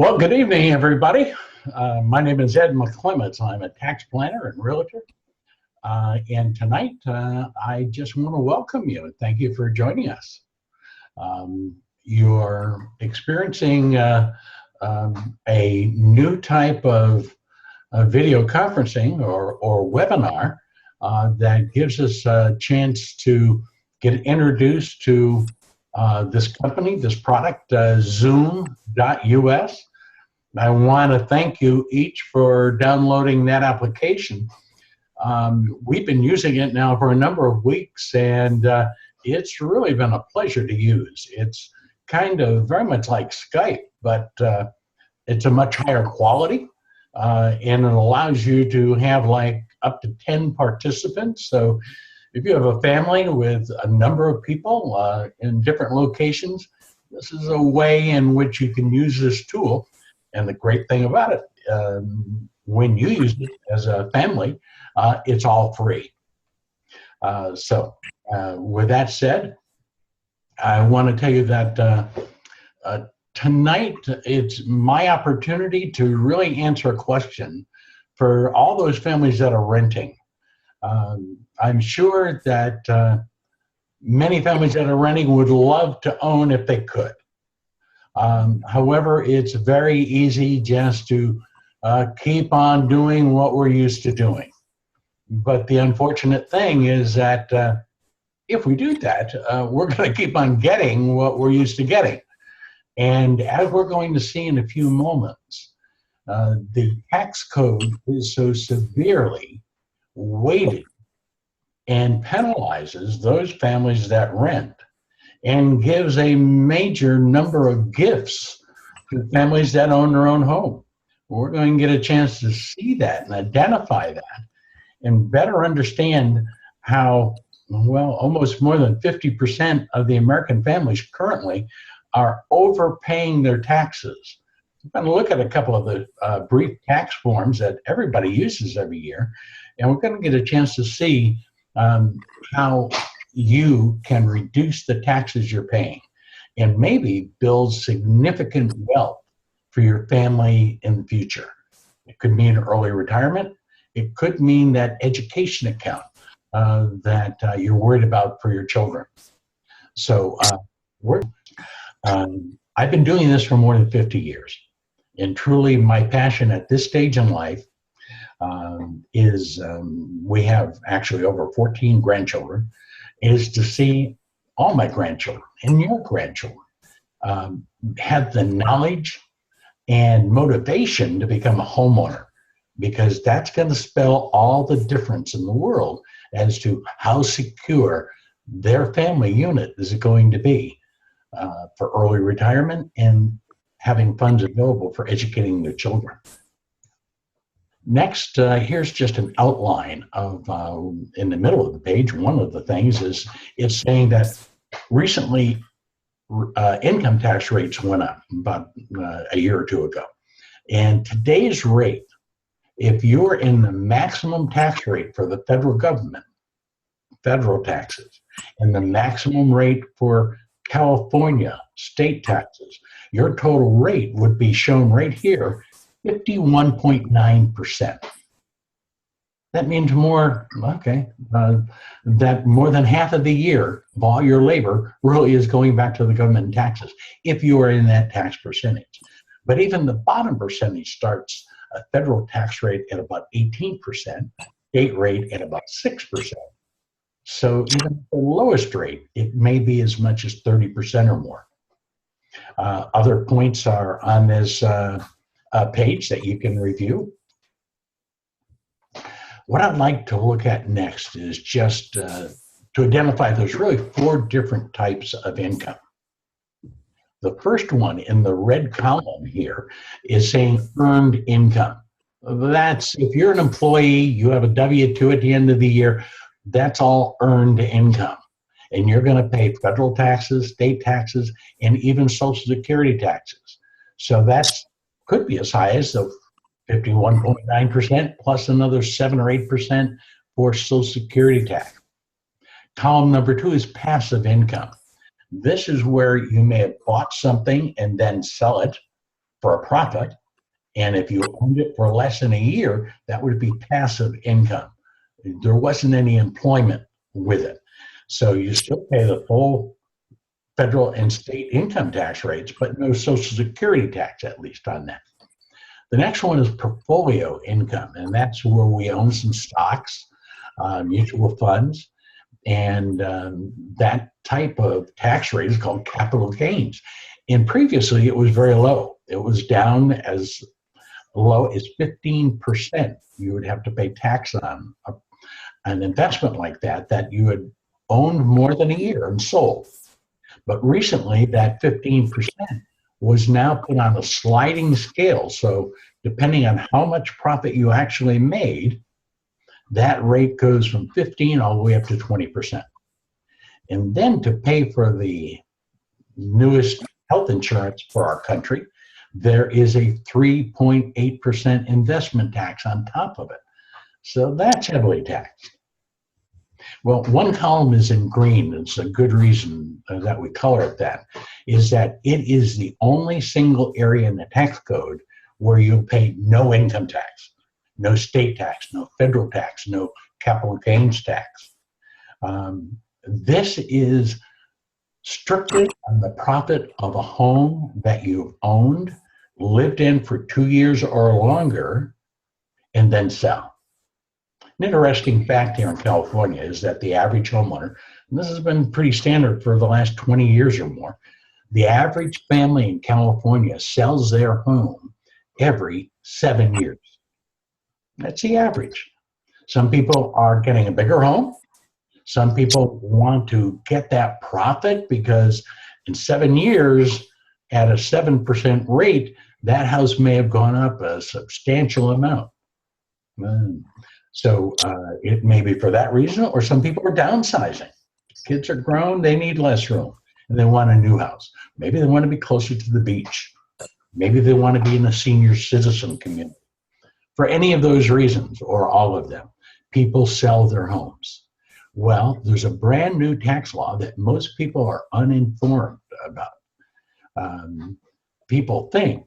Well, good evening, everybody. My name is Ed McClements. I'm a tax planner and realtor. And tonight, I just want to welcome you and thank you for joining us. You're experiencing a new type of video conferencing or webinar that gives us a chance to get introduced to this company, this product, Zoom.us. I want to thank you each for downloading that application. We've been using it now for a number of weeks, and it's really been a pleasure to use. It's kind of very much like Skype, but it's a much higher quality, and it allows you to have like up to 10 participants. So if you have a family with a number of people in different locations, this is a way in which you can use this tool. And the great thing about it, when you use it as a family, it's all free. So with that said, I want to tell you that tonight it's my opportunity to really answer a question for all those families that are renting. I'm sure that many families that are renting would love to own if they could. However, it's very easy just to keep on doing what we're used to doing. But the unfortunate thing is that if we do that, we're going to keep on getting what we're used to getting. And as we're going to see in a few moments, the tax code is so severely weighted and penalizes those families that rent, and gives a major number of gifts to families that own their own home. We're going to get a chance to see that and identify that and better understand how, well, almost more than 50% of the American families currently are overpaying their taxes. We're going to look at a couple of the brief tax forms that everybody uses every year, and we're going to get a chance to see how you can reduce the taxes you're paying and maybe build significant wealth for your family in the future. It could mean early retirement. It could mean that education account that you're worried about for your children. So I've been doing this for more than 50 years. And truly my passion at this stage in life is we have actually over 14 grandchildren, is to see all my grandchildren and your grandchildren have the knowledge and motivation to become a homeowner, because that's going to spell all the difference in the world as to how secure their family unit is going to be for early retirement and having funds available for educating their children. Next, here's just an outline of, in the middle of the page, one of the things is it's saying that recently income tax rates went up about a year or two ago. And today's rate, if you're in the maximum tax rate for the federal government, federal taxes, and the maximum rate for California state taxes, your total rate would be shown right here, 51.9%. That means more, that more than half of the year of all your labor really is going back to the government in taxes if you are in that tax percentage. But even the bottom percentage starts a federal tax rate at about 18%, state rate at about 6%. So even the lowest rate, it may be as much as 30% or more. Other points are on this page that you can review. What I'd like to look at next is just to identify there's really 4 different types of income. The first one in the red column here is saying earned income. That's if you're an employee, you have a W-2 at the end of the year, that's all earned income. And you're going to pay federal taxes, state taxes, and even Social Security taxes. So that's could be as high as the 51.9% plus another 7 or 8% for Social Security tax. Column number 2 is passive income. This is where you may have bought something and then sell it, for a profit. And if you owned it for less than a year, that would be passive income. There wasn't any employment with it. So you still pay the full federal and state income tax rates, but no Social Security tax, at least on that. The next one is portfolio income, and that's where we own some stocks, mutual funds, and that type of tax rate is called capital gains. And previously, it was very low. It was down as low as 15%. You would have to pay tax on an investment like that you had owned more than a year and sold. But recently, that 15% was now put on a sliding scale. So depending on how much profit you actually made, that rate goes from 15 all the way up to 20%. And then to pay for the newest health insurance for our country, there is a 3.8% investment tax on top of it. So that's heavily taxed. Well, one column is in green. It's a good reason that we color it that, is that it is the only single area in the tax code where you pay no income tax, no state tax, no federal tax, no capital gains tax. This is strictly on the profit of a home that you've owned, lived in for 2 years or longer, and then sell. An interesting fact here in California is that the average homeowner, and this has been pretty standard for the last 20 years or more, the average family in California sells their home every 7 years. That's the average. Some people are getting a bigger home. Some people want to get that profit because in 7 years, at a 7% rate, that house may have gone up a substantial amount. So it may be for that reason, or some people are downsizing. Kids are grown, they need less room, and they want a new house. Maybe they want to be closer to the beach. Maybe they want to be in a senior citizen community. For any of those reasons, or all of them, people sell their homes. Well, there's a brand new tax law that most people are uninformed about. People think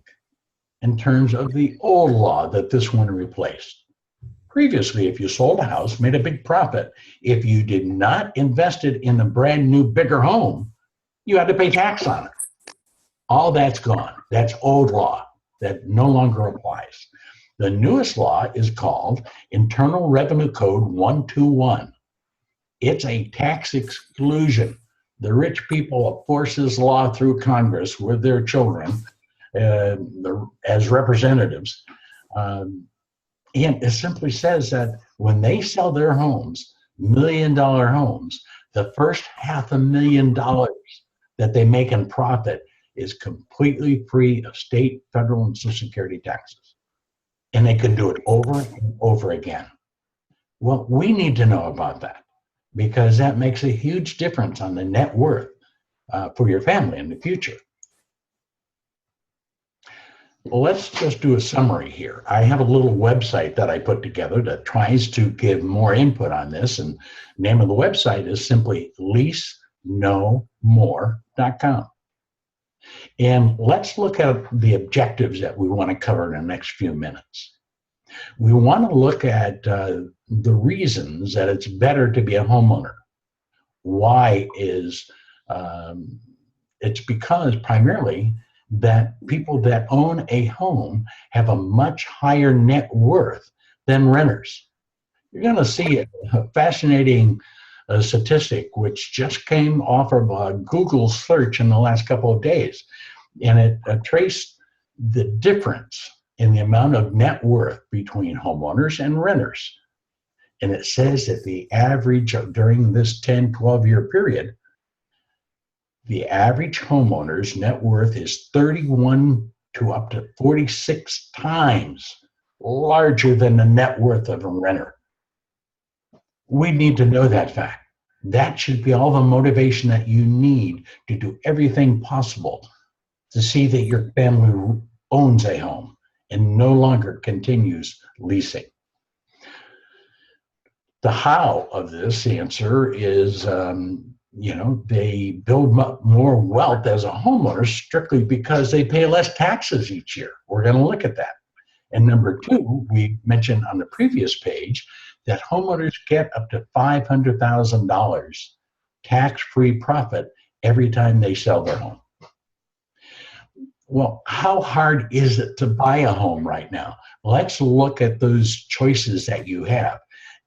in terms of the old law that this one replaced. Previously, if you sold a house, made a big profit, if you did not invest it in a brand new, bigger home, you had to pay tax on it. All that's gone. That's old law that no longer applies. The newest law is called Internal Revenue Code 121. It's a tax exclusion. The rich people force this law through Congress with their children as representatives. And it simply says that when they sell their homes, $1 million homes, the first $500,000 that they make in profit is completely free of state, federal, and Social Security taxes. And they can do it over and over again. Well, we need to know about that because that makes a huge difference on the net worth for your family in the future. Well, let's just do a summary here. I have a little website that I put together that tries to give more input on this, and the name of the website is simply leaseknomore.com. And let's look at the objectives that we want to cover in the next few minutes. We want to look at the reasons that it's better to be a homeowner. Why is it's because primarily that people that own a home have a much higher net worth than renters. You're going to see a fascinating statistic which just came off of a Google search in the last couple of days, and it traced the difference in the amount of net worth between homeowners and renters. And it says that the average during this 10, 12-year period, the average homeowner's net worth is 31 to up to 46 times larger than the net worth of a renter. We need to know that fact. That should be all the motivation that you need to do everything possible to see that your family owns a home and no longer continues leasing. The how of this answer is they build more wealth as a homeowner strictly because they pay less taxes each year. We're going to look at that. And number two, we mentioned on the previous page that homeowners get up to $500,000 tax-free profit every time they sell their home. Well, how hard is it to buy a home right now? Let's look at those choices that you have.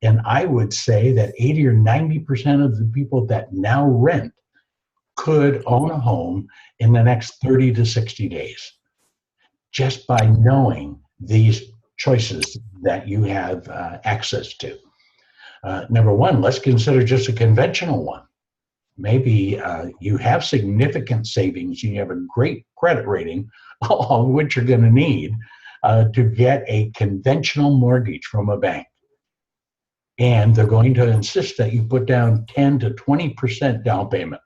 And I would say that 80 or 90% of the people that now rent could own a home in the next 30 to 60 days, just by knowing these choices that you have access to. Number one, let's consider just a conventional one. Maybe you have significant savings, you have a great credit rating, all of which you're going to need to get a conventional mortgage from a bank. And they're going to insist that you put down 10 to 20% down payment.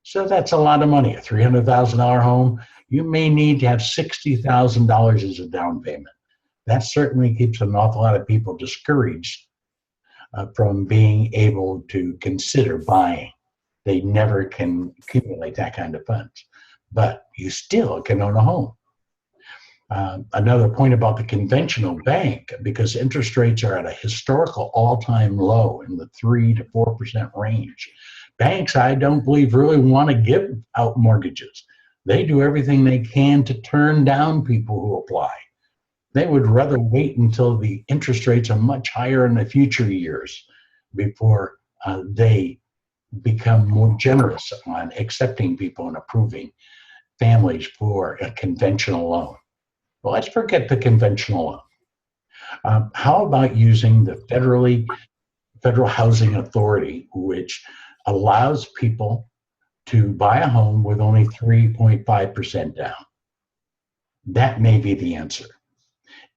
So that's a lot of money. A $300,000 home, you may need to have $60,000 as a down payment. That certainly keeps an awful lot of people discouraged from being able to consider buying. They never can accumulate that kind of funds, but you still can own a home. Another point about the conventional bank, because interest rates are at a historical all-time low in the 3 to 4% range. Banks, I don't believe, really want to give out mortgages. They do everything they can to turn down people who apply. They would rather wait until the interest rates are much higher in the future years before they become more generous on accepting people and approving families for a conventional loan. Well, let's forget the conventional loan. How about using the Federal Housing Authority, which allows people to buy a home with only 3.5% down? That may be the answer.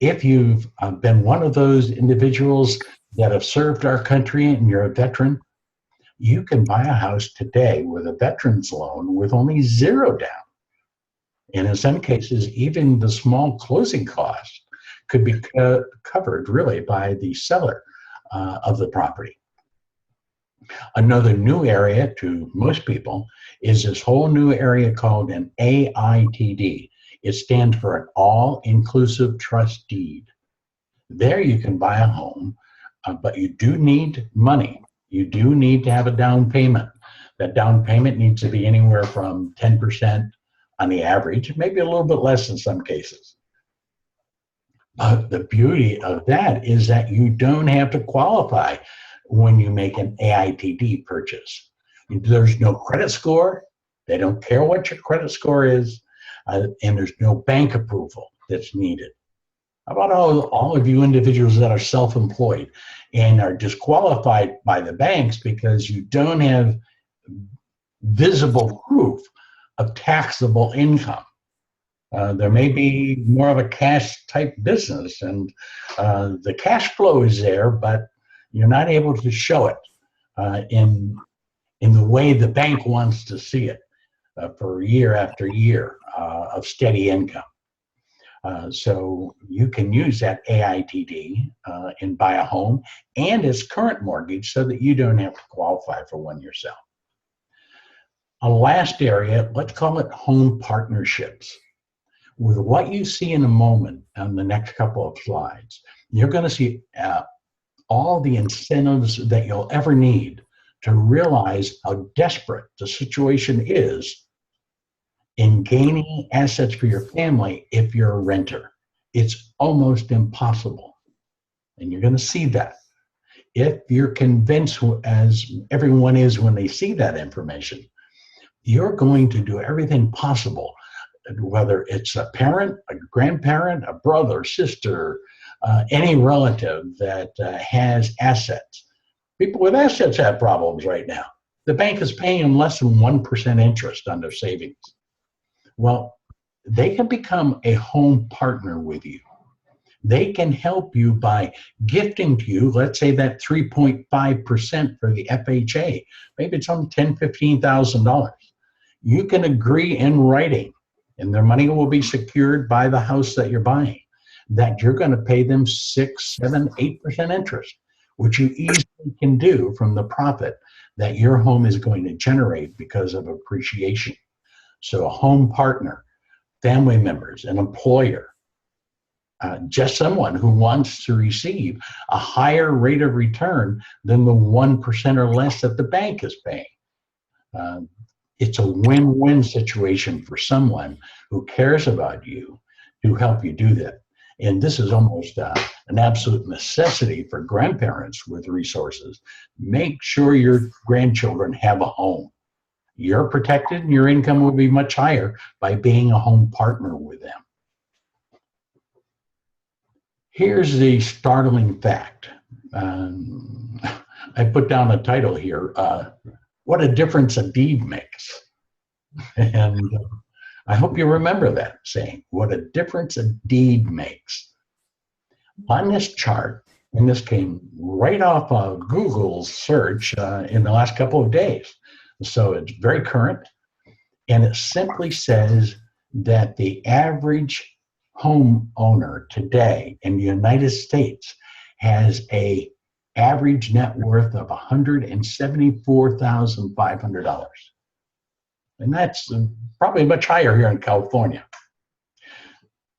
If you've been one of those individuals that have served our country and you're a veteran, you can buy a house today with a veteran's loan with only $0 down. And in some cases, even the small closing costs could be covered really by the seller of the property. Another new area to most people is this whole new area called an AITD. It stands for an all-inclusive trust deed. There you can buy a home, but you do need money. You do need to have a down payment. That down payment needs to be anywhere from 10% on the average, maybe a little bit less in some cases. The beauty of that is that you don't have to qualify when you make an AITD purchase. There's no credit score. They don't care what your credit score is, and there's no bank approval that's needed. How about all of you individuals that are self-employed and are disqualified by the banks because you don't have visible proof of taxable income? There may be more of a cash type business, and the cash flow is there, but you're not able to show it in the way the bank wants to see it for year after year of steady income. So you can use that AITD and buy a home and its current mortgage so that you don't have to qualify for one yourself. A last area, let's call it home partnerships. With what you see in a moment on the next couple of slides, you're going to see all the incentives that you'll ever need to realize how desperate the situation is in gaining assets for your family if you're a renter. It's almost impossible. And you're going to see that. If you're convinced, as everyone is when they see that information, you're going to do everything possible, whether it's a parent, a grandparent, a brother, sister, any relative that has assets. People with assets have problems right now. The bank is paying them less than 1% interest on their savings. Well, they can become a home partner with you. They can help you by gifting to you, let's say that 3.5% for the FHA. Maybe it's on $10,000, $15,000. You can agree in writing, and their money will be secured by the house that you're buying, that you're going to pay them 6, 7, 8% interest. which you easily can do from the profit that your home is going to generate because of appreciation. So a home partner, family members, an employer, just someone who wants to receive a higher rate of return than the 1% or less that the bank is paying. It's a win-win situation for someone who cares about you to help you do that. And this is almost an absolute necessity for grandparents with resources. Make sure your grandchildren have a home. You're protected and your income will be much higher by being a home partner with them. Here's the startling fact. I put down a title here, What a Difference a Deed Makes. And I hope you remember that saying, what a difference a deed makes. On this chart, and this came right off of Google's search in the last couple of days, so it's very current, and it simply says that the average homeowner today in the United States has a average net worth of $174,500. And that's probably much higher here in California.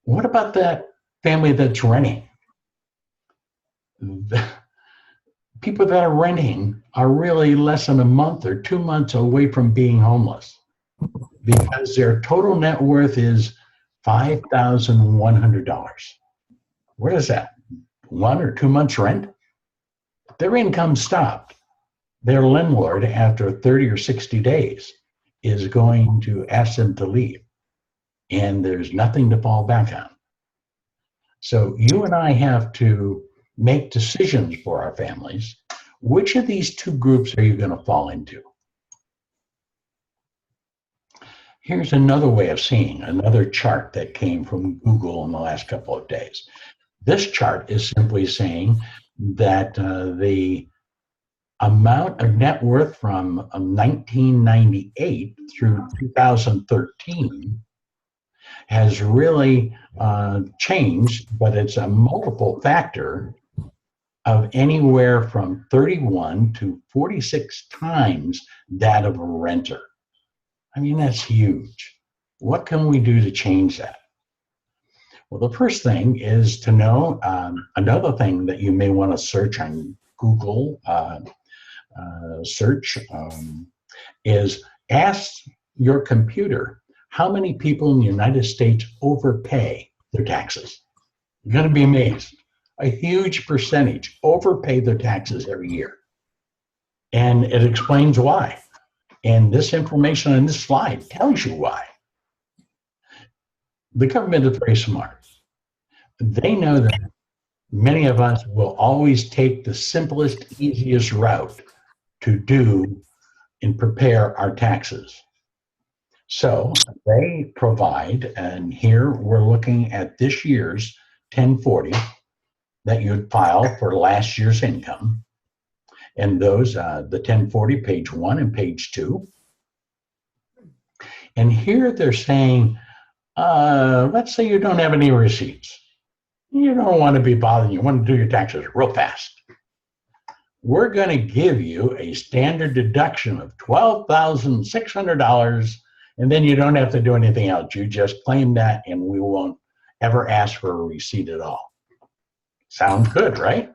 What about that family that's renting? The people that are renting are really less than a month or 2 months away from being homeless because their total net worth is $5,100. What is that? 1 or 2 months rent? Their income stopped. Their landlord, after 30 or 60 days, is going to ask them to leave. And there's nothing to fall back on. So you and I have to make decisions for our families. Which of these two groups are you going to fall into? Here's another way of seeing, another chart that came from Google in the last couple of days. This chart is simply saying that the amount of net worth from 1998 through 2013 has really changed, but it's a multiple factor of anywhere from 31 to 46 times that of a renter. I mean, that's huge. What can we do to change that? Well, the first thing is to know another thing that you may want to search on Google search is ask your computer how many people in the United States overpay their taxes. You're going to be amazed. A huge percentage overpay their taxes every year. And it explains why. And this information on this slide tells you why. The government is very smart. They know that many of us will always take the simplest, easiest route to do and prepare our taxes. So they provide, and here we're looking at this year's 1040 that you'd file for last year's income. And those, the 1040, page 1 and page 2. And here they're saying, let's say you don't have any receipts. You don't want to be bothered. You want to do your taxes real fast. We're going to give you a standard deduction of $12,600, and then you don't have to do anything else. You just claim that, and we won't ever ask for a receipt at all. Sounds good, right?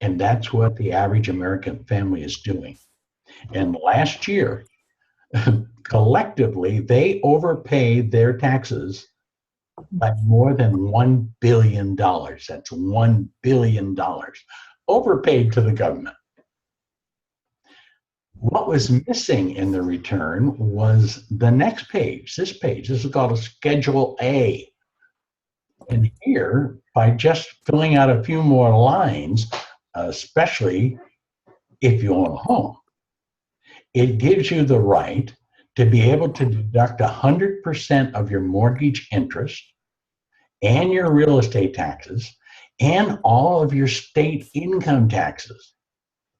And that's what the average American family is doing. And last year, collectively, they overpaid their taxes by more than $1 billion. That's $1 billion overpaid to the government. What was missing in the return was the next page. This page, this is called a Schedule A. And here, by just filling out a few more lines, especially if you own a home, it gives you the right to be able to deduct 100% of your mortgage interest and your real estate taxes and all of your state income taxes,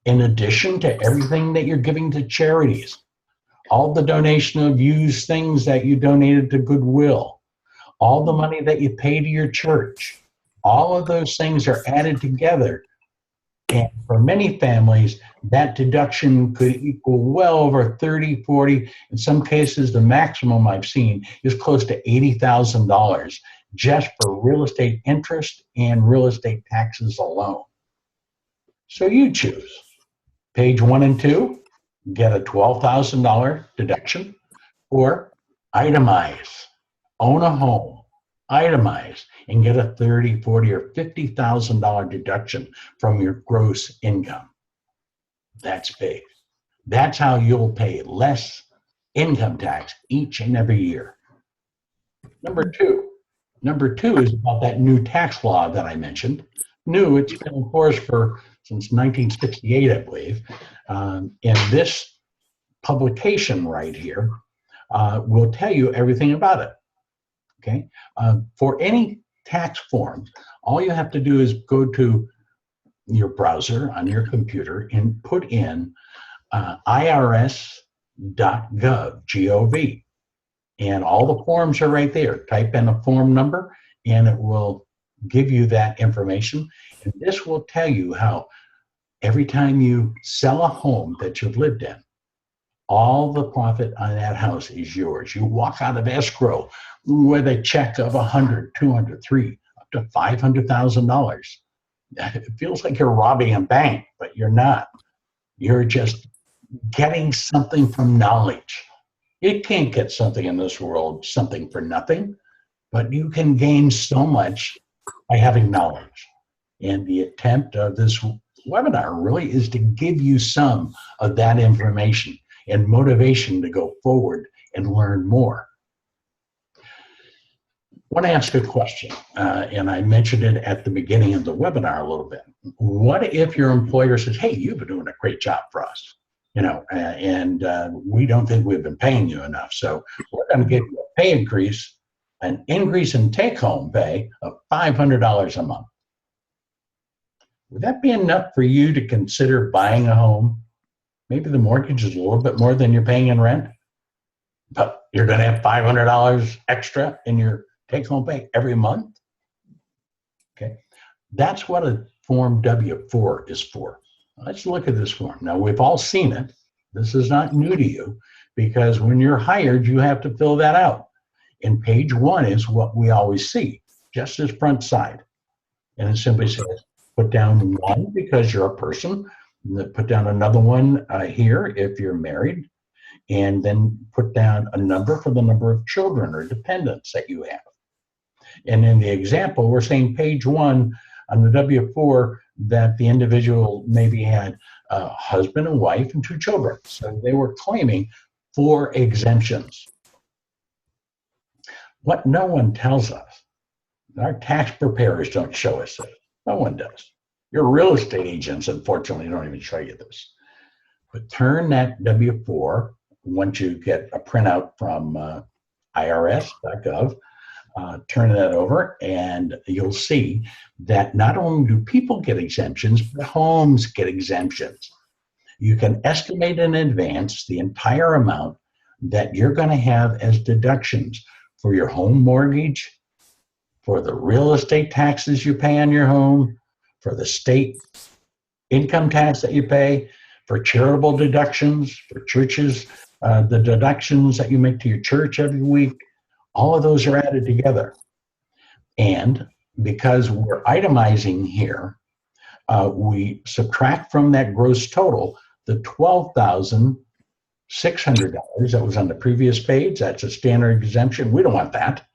in addition to everything that you're giving to charities, all the donation of used things that you donated to Goodwill, all the money that you pay to your church. All of those things are added together And for many families, that deduction could equal well over 30, 40. In some cases, the maximum I've seen is close to $80,000 just for real estate interest and real estate taxes alone. So you choose. Page 1 and 2, get a $12,000 deduction, or itemize, own a home, itemize, and get a $30, $40, or $50,000 deduction from your gross income. That's big. That's how you'll pay less income tax each and every year. Number two is about that new tax law that I mentioned. New, it's been in force since 1968, I believe. And this publication right here will tell you everything about it. Okay. For any tax forms, all you have to do is go to your browser on your computer and put in irs.gov, G-O-V. And all the forms are right there. Type in a form number and it will give you that information. And this will tell you how every time you sell a home that you've lived in, all the profit on that house is yours. You walk out of escrow with a check of $100, $200, $300, up to $500,000. It feels like you're robbing a bank, but you're not. You're just getting something from knowledge. You can't get something in this world, something for nothing, but you can gain so much by having knowledge. And the attempt of this webinar really is to give you some of that information and motivation to go forward and learn more. I want to ask a question, and I mentioned it at the beginning of the webinar a little bit. What if your employer says, hey, you've been doing a great job for us, and we don't think we've been paying you enough, so we're going to give you a pay increase, an increase in take-home pay of $500 a month. Would that be enough for you to consider buying a home? Maybe the mortgage is a little bit more than you're paying in rent, but you're going to have $500 extra in your take-home pay every month. Okay, that's what a Form W-4 is for. Let's look at this form. Now, we've all seen it. This is not new to you because when you're hired, you have to fill that out. And page 1 is what we always see, just this front side. And it simply says, put down 1 because you're a person. Put down another one here if you're married, and then put down a number for the number of children or dependents that you have. And in the example, we're saying page 1 on the W-4 that the individual maybe had a husband and wife and 2 children. So they were claiming 4 exemptions. What no one tells us, our tax preparers don't show us this. No one does. Your real estate agents, unfortunately, don't even show you this. But turn that W-4, once you get a printout from irs.gov, turn that over, and you'll see that not only do people get exemptions, but homes get exemptions. You can estimate in advance the entire amount that you're going to have as deductions for your home mortgage, for the real estate taxes you pay on your home, for the state income tax that you pay, for charitable deductions, for churches, the deductions that you make to your church every week. All of those are added together. And because we're itemizing here, we subtract from that gross total the $12,600 that was on the previous page. That's a standard exemption. We don't want that.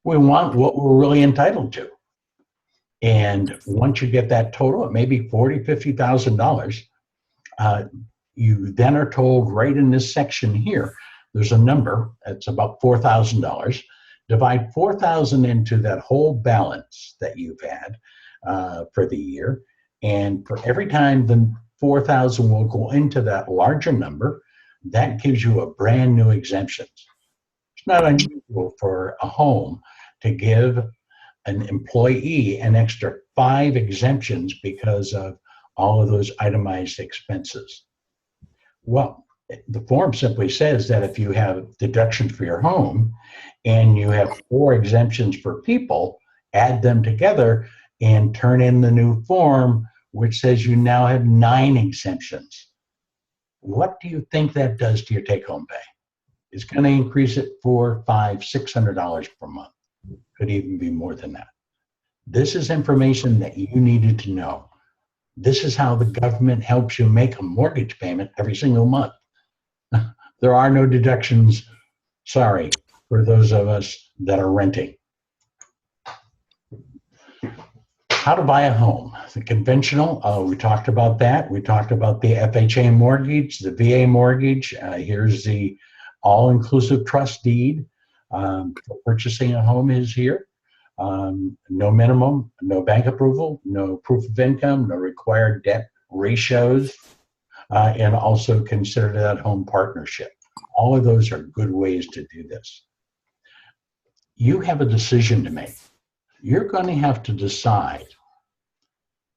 We want what we're really entitled to. And once you get that total, it may be $40,000, $50,000. You then are told right in this section here, there's a number, it's about $4,000. Divide 4,000 into that whole balance that you've had for the year. And for every time the 4,000 will go into that larger number, that gives you a brand new exemption. It's not unusual for a home to give an employee an extra 5 exemptions because of all of those itemized expenses. Well, the form simply says that if you have deductions for your home and you have 4 exemptions for people, add them together and turn in the new form which says you now have 9 exemptions. What do you think that does to your take-home pay? It's going to increase it $400, $500, $600 per month. Could even be more than that. This is information that you needed to know. This is how the government helps you make a mortgage payment every single month. There are no deductions, sorry, for those of us that are renting. How to buy a home. The conventional, we talked about that. We talked about the FHA mortgage, the VA mortgage. Here's the all-inclusive trust deed. For purchasing a home is here. No minimum, no bank approval, no proof of income, no required debt ratios, and also consider that home partnership. All of those are good ways to do this. You have a decision to make. You're going to have to decide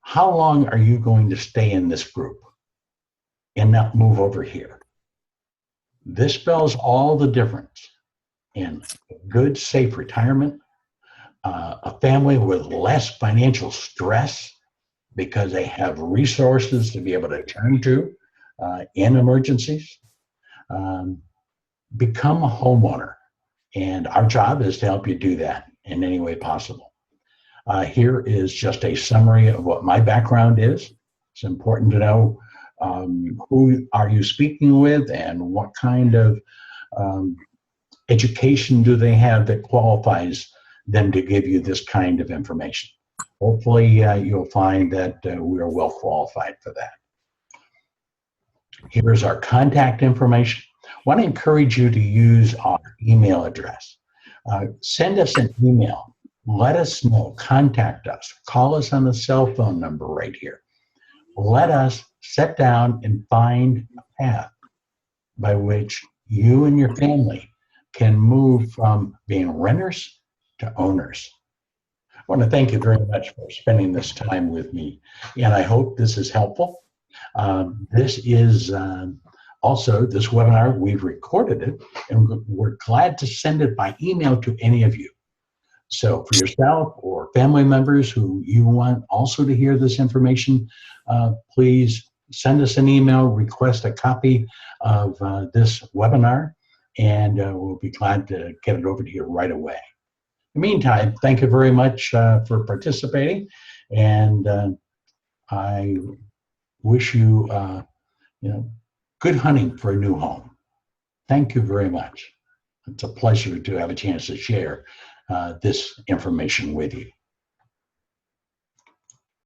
how long are you going to stay in this group and not move over here. This spells all the difference in good, safe retirement, a family with less financial stress because they have resources to be able to turn to in emergencies. Become a homeowner, and our job is to help you do that in any way possible. Here is just a summary of what my background is. It's important to know who are you speaking with and what kind of education do they have that qualifies them to give you this kind of information. Hopefully you'll find that we are well qualified for that. Here's our contact information. I want to encourage you to use our email address. Send us an email. Let us know. Contact us. Call us on the cell phone number right here. Let us sit down and find a path by which you and your family can move from being renters to owners. I want to thank you very much for spending this time with me, and I hope this is helpful. This is also, this webinar, we've recorded it, and we're glad to send it by email to any of you. So for yourself or family members who you want also to hear this information, please send us an email, request a copy of this webinar, and we'll be glad to get it over to you right away. In the meantime, thank you very much for participating, and I wish you, good hunting for a new home. Thank you very much. It's a pleasure to have a chance to share this information with you.